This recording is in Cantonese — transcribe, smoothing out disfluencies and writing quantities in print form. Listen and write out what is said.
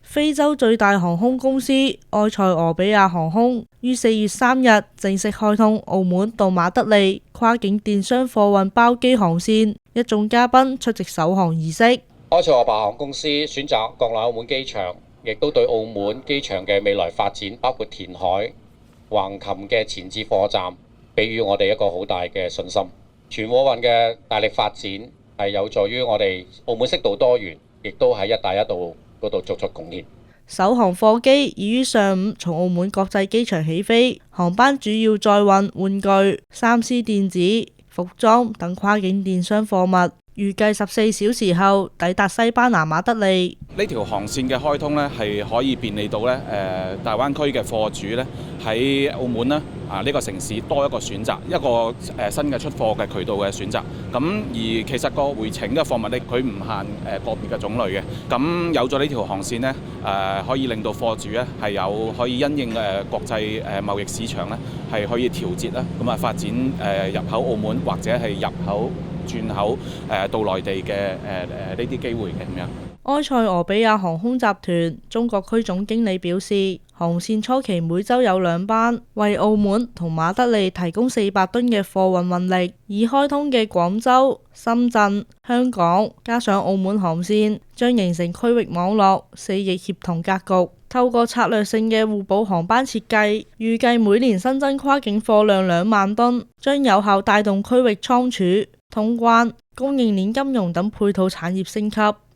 非洲最大航空公司埃塞俄比亞航空於4月3日正式開通澳門到馬德里跨境電商貨運包機航線，一眾嘉賓出席首航儀式。埃塞俄比亞航空公司選擇降落澳門機場，亦都對澳門機場嘅未來發展，包括填海、橫琴嘅前置貨站，俾予我哋一個好大嘅信心。全貨運嘅大力發展係有助於我哋澳門適度多元，亦都喺一帶一路嗰度作出貢獻。首航貨機已於上午從澳門國際機場起飛，航班主要載運玩具、3C 電子、服裝等跨境電商貨物，預計14小時後抵達西班牙馬德里。呢條航線嘅開通呢，係可以便利到呢大灣區嘅貨主呢喺澳門呢呢個城市多一個選擇，一個新嘅出貨嘅渠道嘅選擇。咁而其實個回程嘅貨物呢，佢唔限個別嘅種類嘅。咁有咗呢條航線呢，可以令到貨主呢係有可以因應國際貿易市場呢係可以調節啦，咁發展入口澳門或者係入口轉口到內地嘅呢啲機會嘅咁樣。埃塞俄比亞航空集團中國區總經理表示，航線初期每週有2班，為澳門同馬德里提供400噸嘅貨運運力。已開通嘅廣州、深圳、香港加上澳門航線，將形成區域網絡4翼協同格局。透過策略性嘅互補航班設計，預計每年新增跨境貨量2萬噸，將有效帶動區域倉儲、通關、供應鏈金融等配套產業升級。